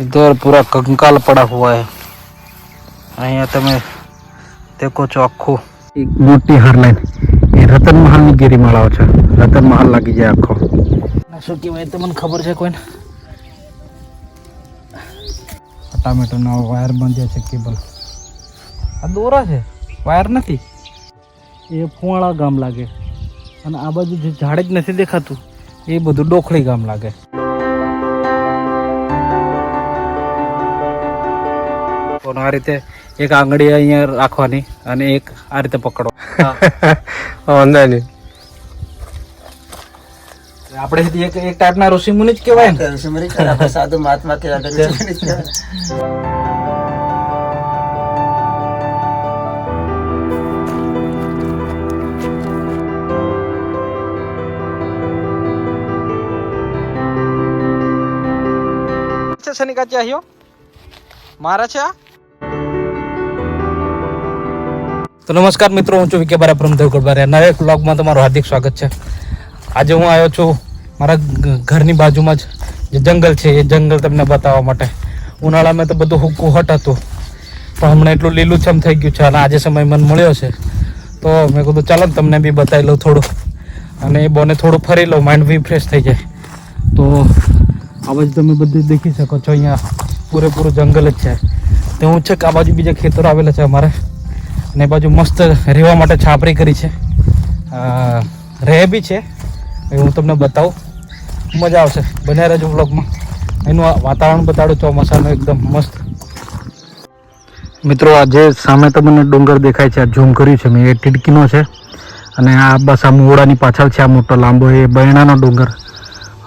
इधर पूरा कंकाल पड़ा हुआ है। અહીંયા તમે દેખો છો આખું એક મોટી હારલાઈન એ રતન મહાલની ગિરિમાળાઓ છે. રતન મહાલ લાગી જાય આખો. શું કહેવાય તમને ખબર છે કોઈને? ટામેટોનો વાયર બાંધ્યા છે, કેબલ. આ દોરા છે, વાયર નથી. એ ફુવાળા ગામ લાગે અને આ બાજુ જે ઝાડ જ નથી દેખાતું એ બધું ડોખળી ગામ લાગે. આ રીતે એક આંગળી અહીંયા રાખવાની અને એક આ રીતે પકડો. વાંધો નહીં. આપણે એક ટાઈપના ઋષિમુનિ જ કહેવાય ને. ઋષિમુનિ સાધુ મહાત્મા કહેવાય. શનિકા ચાહ્યો મારા છે. તો નમસ્કાર મિત્રો, હું છું વિકે બારા from દેવગઢ. નવા એક વ્લોગમાં તમારું હાર્દિક સ્વાગત છે. આજે હું આવ્યો છું મારા ઘરની બાજુમાં જ જે જંગલ છે એ જંગલ તમને બતાવવા માટે. ઉનાળામાં તો બધું હુકુહટ હતું, પણ હમણાં એટલું લીલુંછમ થઈ ગયું છે અને આજે સમય મને મળ્યો છે તો મેં કીધું ચાલો ને તમને બી બતાવી લઉં થોડું, અને એ બોને થોડું ફરી લઉં, માઇન્ડ બી ફ્રેશ થઈ જાય. તો આ બાજુ તમે બધું દેખી શકો છો, અહીંયા પૂરેપૂરું જંગલ જ છે. તો હું છે કે આ બાજુ બીજા ખેતરો આવેલા છે અમારે, અને એ બાજુ મસ્ત રહેવા માટે છાપરી કરી છે, રહે બી છે. એ હું તમને બતાવું, મજા આવશે. બન્યા રહેજો વ્લોગમાં. એનું વાતાવરણ બતાડું ચોમાસાનું એકદમ મસ્ત. મિત્રો આ જે સામે તમને ડુંગર દેખાય છે, આ ઝૂમ કર્યું છે મેં, એ ટીડકીનો છે. અને આ બસ આ મોડાની પાછળ છે, આ મોટો લાંબો એ બૈણાનો ડુંગર.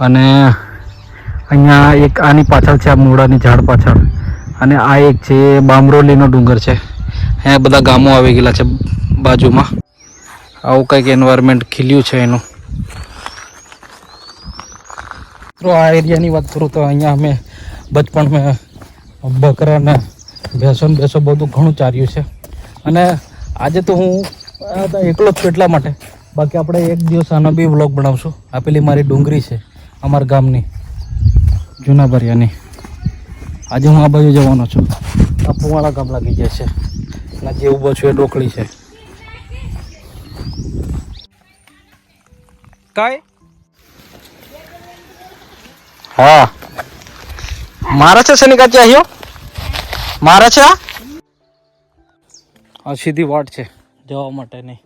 અને અહીંયા એક આની પાછળ છે, આ મોડાની ઝાડ પાછળ. અને આ એક છે એ બામરોલીનો ડુંગર છે. અહીંયા બધા ગામો આવી ગયેલા છે બાજુમાં. આવું કંઈક એન્વાયરમેન્ટ ખીલ્યું છે એનું. તો આ એરિયાની વાત કરું તો અહીંયા અમે બચપણમાં બકરાને ભેંસો બધું ઘણું ચાર્યું છે. અને આજે તો હું એકલો જ છું એટલા માટે. બાકી આપણે એક દિવસ આનો બી વ્લોગ બનાવશું. આ પેલી મારી ડુંગરી છે અમારા ગામની, જૂના બરિયાની. આજે હું આ બાજુ જવાનો છું. આ ફુવાળા ગામ લાગી જાય છે અને જે ઊભો છું એ ડોકળી છે. કાંઈ હા મારા છે શનિકા ચાહ્યો મારા છે. આ સીધી વાટ છે જવા માટેની.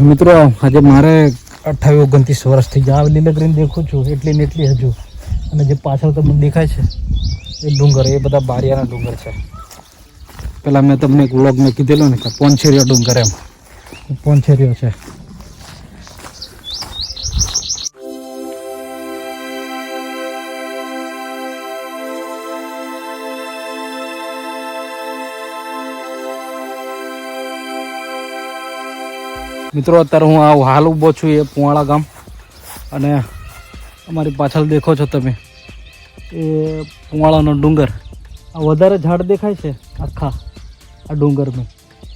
મિત્રો આજે મારે 28-29 વર્ષ થઈ જાય. લીલા ગ્રીન દેખું છું એટલી ને એટલી હજુ. અને જે પાછળ તમને દેખાય છે એ ડુંગર, એ બધા બારિયાના ડુંગર છે. પેલા મેં તમને એક વ્લોગ મેં કીધેલો ને કે પોંછેરિયો ડુંગર, એમ પોંછેરિયો છે. મિત્રો અત્યારે હું આ હાલ ઊભો છું એ પુવાળા ગામ. અને અમારી પાછળ દેખો છો તમે એ પુવાળાનો ડુંગર. આ વધારે ઝાડ દેખાય છે આખા આ ડુંગરમાં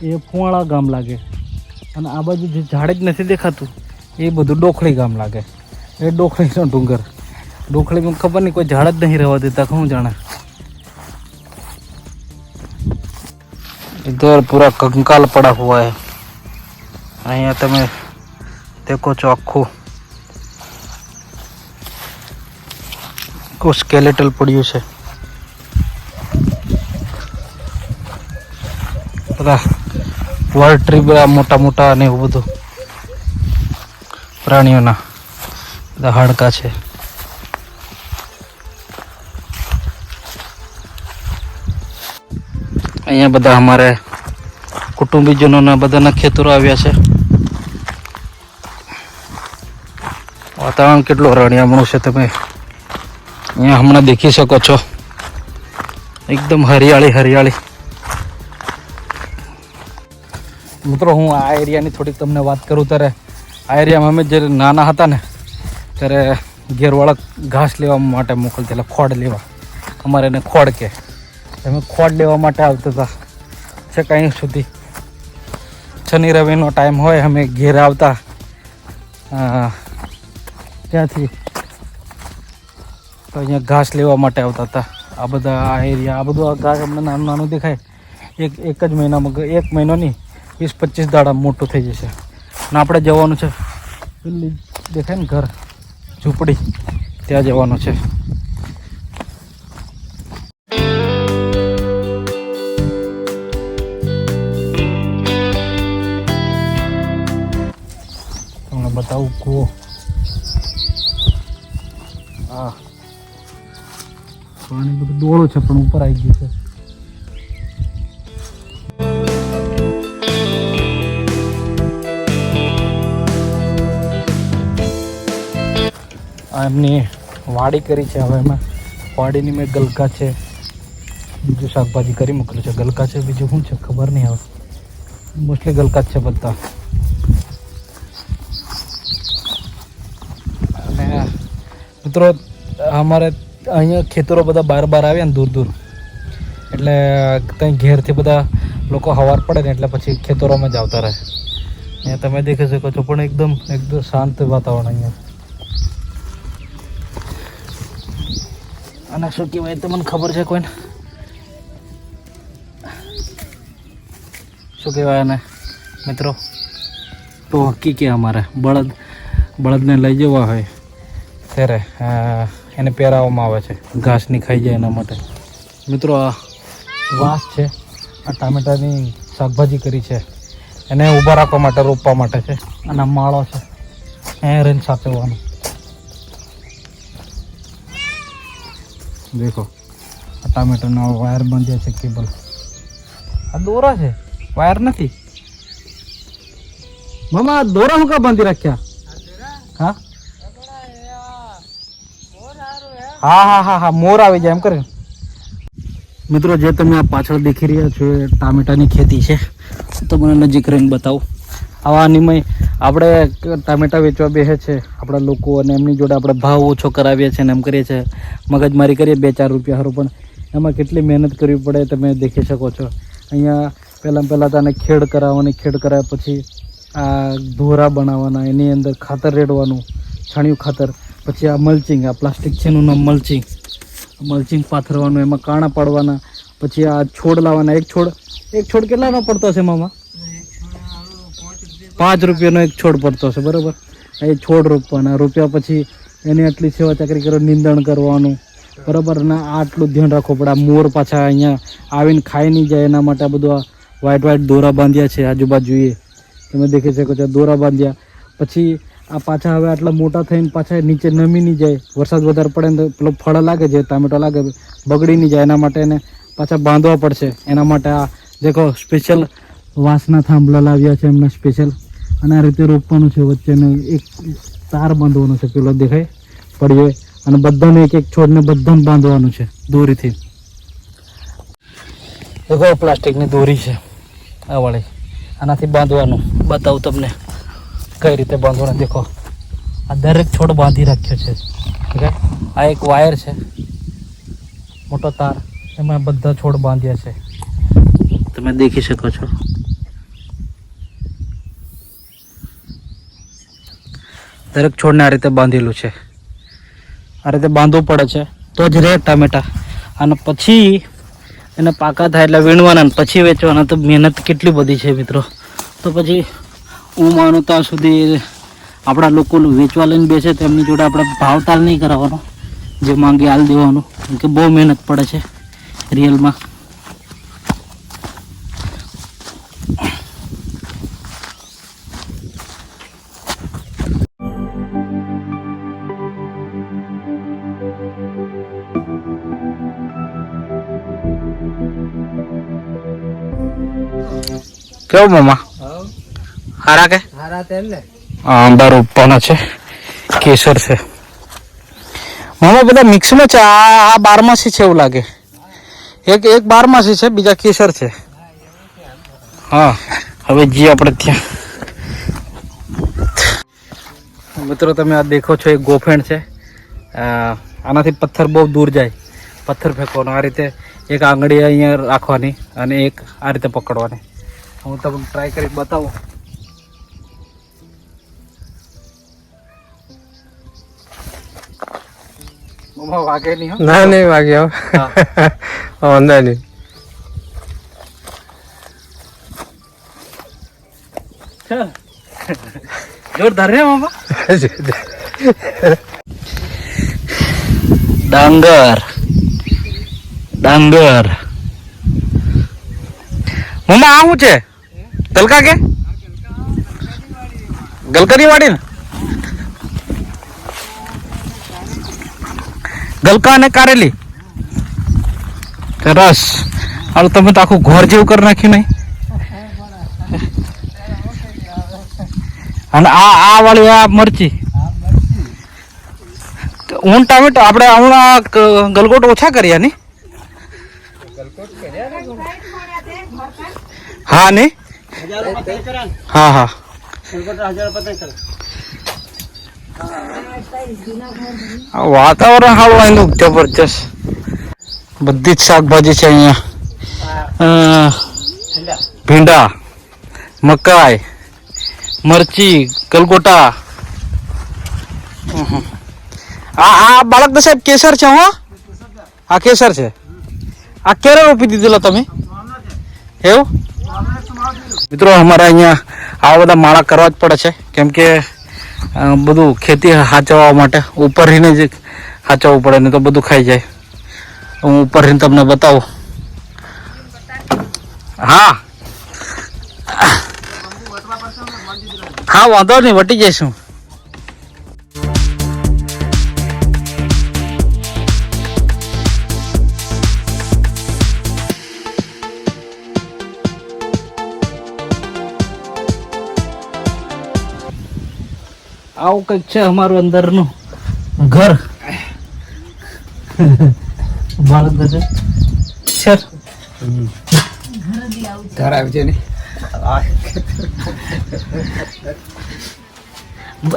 એ પુવાળા ગામ લાગે. અને આ બાજુ જે ઝાડ જ નથી દેખાતું એ બધું ડોખળી ગામ લાગે. એ ડોખળીનો ડુંગર. ડોખળીમાં ખબર નહીં કોઈ ઝાડ જ નહીં રહેવા દેતા, શું જાણે. इधर पूरा कंकाल पड़ा हुआ है. અહીંયા તમે દેખો છો આખું સ્કેલેટલ પડ્યું છે. બધા વર્લ્ડ ટ્રી બધા મોટા મોટા અને એવું બધું પ્રાણીઓના બધા હાડકા છે. અહીંયા બધા અમારે કુટુંબીજનોના બધાના ખેતરો આવ્યા છે. વાતાવરણ કેટલું રળિયામણું છે, તમે અહીંયા હમણાં દેખી શકો છો. એકદમ હરિયાળી હરિયાળી. મિત્રો હું આ એરિયાની થોડીક તમને વાત કરું ત્યારે આ એરિયામાં અમે જ્યારે નાના હતા ને ત્યારે ઘેરવાળા ઘાસ લેવા માટે મોકલતા, ખોડ લેવા. અમારે એને ખોડ કે, અમે ખોડ લેવા માટે આવતા હતા છે કંઈ સુધી. શનિ રવિનો ટાઈમ હોય અમે ઘેર આવતા ત્યાંથી તો અહીંયા ઘાસ લેવા માટે આવતા હતા. આ બધા આ એરિયા, આ બધું આ ઘાસ અમને નાનું નાનું દેખાય. એક જ મહિનામાં, 1 મહિનો નહીં, 20-25 દાડા મોટું થઈ જશે. અને આપણે જવાનું છે પેલી દેખાય ને ઘર, ઝૂંપડી, ત્યાં જવાનું છે. તમને બતાવું કૂવો. હા, પાણી બધું ડોળું છે પણ ઉપર આવી ગયું છે. એમની વાડી કરી છે. હવે એમાં વાડીની મેં ગલકા છે, બીજું શાકભાજી કરી મોકલ્યું છે. ગલકા છે, બીજું શું છે ખબર નહીં. હવે મોસ્ટલી ગલકા જ છે બધા. અને મિત્રો અમારે અહીંયા ખેતરો બધા બાર આવ્યા ને દૂર, એટલે ત્યાં ઘેરથી બધા લોકો સવાર પડે ને એટલે પછી ખેતરોમાં જ આવતા રહે. અહીંયા તમે દેખી શકો છો, પણ એકદમ શાંત વાતાવરણ અહીંયા. અને શું કહેવાય તમને ખબર છે કોઈને? શું કહેવાય એને મિત્રો? તો હકી કે અમારે બળદને લઈ જવા હોય ત્યારે એને પહેરાવવામાં આવે છે, ઘાસ નહીં ખાઈ જાય એના માટે. મિત્રો આ વાંસ છે, આ ટામેટાની શાકભાજી કરી છે, એને ઊભા રાખવા માટે, રોપવા માટે છે. અને આ માળો છે, અહીંયા રહીને સાચવવાનું. દેખો આ ટામેટાનો વાયર બાંધ્યા છે, કેબલ. આ દોરા છે, વાયર નથી. મામા દોરા હું કા બાંધી રાખ્યા? હા હા હા હા, મોર આવી જાય એમ કરે. મિત્રો જે તમે આ પાછળ દેખી રહ્યા છો એ ટામેટાની ખેતી છે. તો મને નજીક રહીને બતાવું. આવા નિમય આપણે ટામેટા વેચવા બેસે છે આપણા લોકો, અને એમની જોડે આપણે ભાવ ઓછો કરાવીએ છીએ ને એમ કરીએ છીએ, મગજમારી કરીએ 2-4 રૂપિયા સારું. પણ એમાં કેટલી મહેનત કરવી પડે તમે દેખી શકો છો. અહીંયા પહેલાં તને ખેડ કરાવવાની, ખેડ કરાવ્યા પછી આ ધોરા બનાવવાના, એની અંદર ખાતર રેડવાનું, છાણિયું ખાતર, પછી આ મલ્ચિંગ, આ પ્લાસ્ટિક છે એનું નામ મલ્ચિંગ પાથરવાનું, એમાં કાણા પાડવાના, પછી આ છોડ લાવવાના. એક છોડ કેટલાનો પડતો હશે મામા? 5 રૂપિયાનો એક છોડ પડતો હશે, બરાબર. એ છોડ રોપવાના, રોપ્યા પછી એની આટલી સેવા ચાકરી કરો, નિંદણ કરવાનું, બરાબર. અને આટલું ધ્યાન રાખવું પડે. આ મોર પાછા અહીંયા આવીને ખાઈ નહીં જાય એના માટે આ બધું આ વ્હાઈટ દોરા બાંધ્યા છે આજુબાજુએ, તમે દેખી શકો છો. દોરા બાંધ્યા પછી આ પાછા હવે આટલા મોટા થઈને પાછા નીચે નમી નહીં જાય. વરસાદ વધારે પડે ને તો પેલો ફળ લાગે છે, ટામેટો લાગે, બગડી નહીં જાય એના માટે એને પાછા બાંધવા પડશે. એના માટે આ દેખો સ્પેશિયલ વાંસના થાંભલા લાવ્યા છે એમના સ્પેશિયલ. અને આ રીતે રોપવાનું છે. વચ્ચેનો એક તાર બાંધવાનો છે, પેલો દેખાય પડ્યો, અને બધાને એક છોડને બધાને બાંધવાનું છે દોરીથી. દેખો પ્લાસ્ટિકની દોરી છે આ વાળી, આનાથી બાંધવાનું. બતાવું તમને કઈ રીતે બાંધવાનું. દેખો આ દરેક છોડ બાંધી રાખ્યો છે. ઓકે, આ એક વાયર છે, મોટો તાર, એમાં બધા છોડ બાંધ્યા છે, તમે દેખી શકો છો. દરેક છોડને આ રીતે બાંધેલું છે. આ રીતે બાંધવું પડે છે તો જ રહે ટામેટા. અને પછી એને પાકા થાય એટલે વીણવાના, પછી વેચવાના. તો મહેનત કેટલી બધી છે મિત્રો. તો પછી હું માનું ત્યાં સુધી આપણા લોકો વેચવા લઈને બેસે તો એમની જોડે આપણે ભાવતાલ નહીં કરાવવાનો, જે માંગે હાલ દેવાનું. કેમ કે બહુ મહેનત પડે છે રિયલમાં. કેવું મામા? હારા કે હારા તેલ ને આંબા રોપવાના છે, કેસર છે મામા, બધા મિક્સમાં છે. આ બારમાસી છે એવું લાગે. એક બારમાસી છે, બીજા કેસર છે. હા, હવે જી આપણે ત્યાં મિત્રો તમે આ દેખો છો, એક ગોફેણ છે. આનાથી પથ્થર બહુ દૂર જાય. પથ્થર ફેંકવાનો આ રીતે, એક આંગળી અહીંયા રાખવાની અને એક આ રીતે પકડવાની. હું તમને ટ્રાય કરી બતાવું. વાગે નહીં હો. ના નહીં વાગ્યો વાંધો નહીં. ચાલ. જોરદાર રે મામા. ડાંગર ડાંગર મામા આવું છે ગલકા કે ગલકાની વાડી ને ગલકા અને કારેલી રસ. હાલ તમે તો આખું ઘર જેવું કરી નાખ્યું નહીં. અને આ વાળી આ મરચી ઊન ટામેટો આપણે હમણાં ગલગોટ ઓછા કર્યા ને. હા ને હા હા વાતાવરણ હાલ એનું જબરજસ્ત. બધી જ શાકભાજી છે અહીંયા. ભીંડા, મકાઈ, મરચી, ગલગોટા. આ બાળક તો સાહેબ કેસર છે. હો આ કેસર છે. આ ક્યારે રોપી દીધેલો તમે એવું? મિત્રો અમારે અહીંયા આવા બધા માળા કરવા જ પડે છે, કેમ કે બધું ખેતી સાચવવા માટે ઉપર રહીને જ સાચવવું પડે, ને તો બધું ખાઈ જાય. હું ઉપર રહીને તમને બતાવું. હા હા વાંધો નહીં, વટી જઈશું. આવું કંઈક છે અમારું અંદરનું ઘર. બાળક છે ઘર આવી છે ને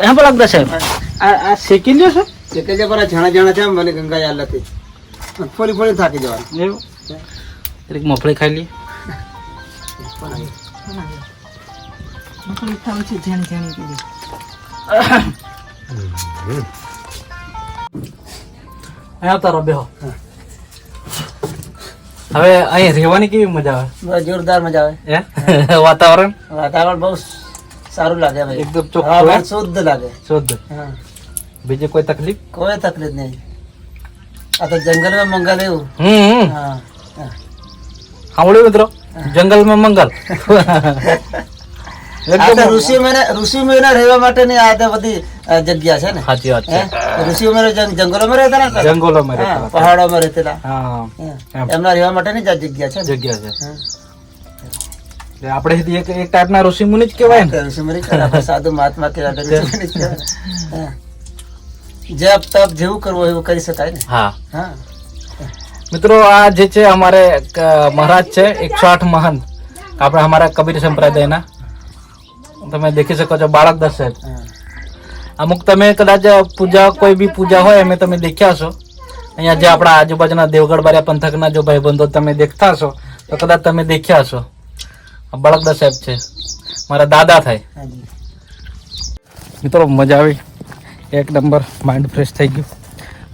એમ પણ લાગતા સાહેબ આ શેકી લ્યો છો? એટલે જે પર જાણા જાણા છે મને ગંગા યાદ નથી. ફોલી ફોલી થાકી જવાનું. એવું એક મફળી ખાઈ લઈએ. મફળી ખાવું છે જાણી જાણી કરી. અહીંયા તારો બેહો. હવે અહીં રહેવાની કેવી મજા આવે? જોરદાર મજા આવે. વાતાવરણ વાતાવરણ બહુ સારું લાગે ભાઈ. એકદમ ચોખ્ખું શુદ્ધ લાગે. શુદ્ધ. બીજી કોઈ તકલીફ? કોઈ તકલીફ નહીં. આ તો જંગલમાં મંગલ એવું. સાંભળ્યું મિત્રો, જંગલમાં મંગલ. ઋષિ મહિના રહેવા માટેની આ બધી જગ્યા છે ને. સાચી વાત છે. ઋષિઓ જંગલોમાં રહેતા ને, જંગલોમાં રહેતા, પહાડોમાં રહેતા, હા એમના રહેવા માટેની જ આ જગ્યા છે. જગ્યા છે. એટલે આપણે એક ટાઈપના ઋષિ મુનિ જ કહેવાય ને. ઋષિમુનિ આપણે સાધુ મહાત્મા કહેવાય. ઋષિમુનિ જ કહેવાય. જપ તપ જેવું કરવું એવું કરી શકાય ને. હા હા મિત્રો, આ જે છે અમારે મહારાજ છે 108 મહંત આપણે અમારા કબીર સંપ્રદાયના. તમે દેખી શકો છો બાળક દસ સાહેબ. અમુક તમે કદાચ પૂજા કોઈ બી પૂજા હોય એમ તમે દેખ્યા હશો. અહીંયા જે આપણા આજુબાજુના દેવગઢ બારિયા પંથકના જો ભાઈબંધો તમે દેખતા હશો તો કદાચ તમે દેખ્યા હશો. બાળક દસ સાહેબ છે, મારા દાદા થાય. મિત્રો મજા આવી, એક નંબર, માઇન્ડ ફ્રેશ થઈ ગયું.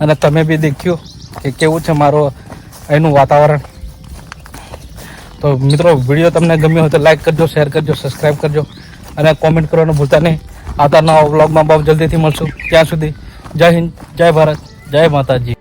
અને તમે બી દેખ્યું કે કેવું છે મારો એનું વાતાવરણ. તો મિત્રો વિડીયો તમને ગમ્યો હોય તો લાઈક કરજો, શેર કરજો, સબસ્ક્રાઈબ કરજો અને કોમેન્ટ કરવાનું ભૂલતા નહીં. આવતા નવા વ્લોગમાં બહુ જલ્દીથી મળશું. ત્યાં સુધી જય હિન્દ, જય ભારત, જય માતાજી.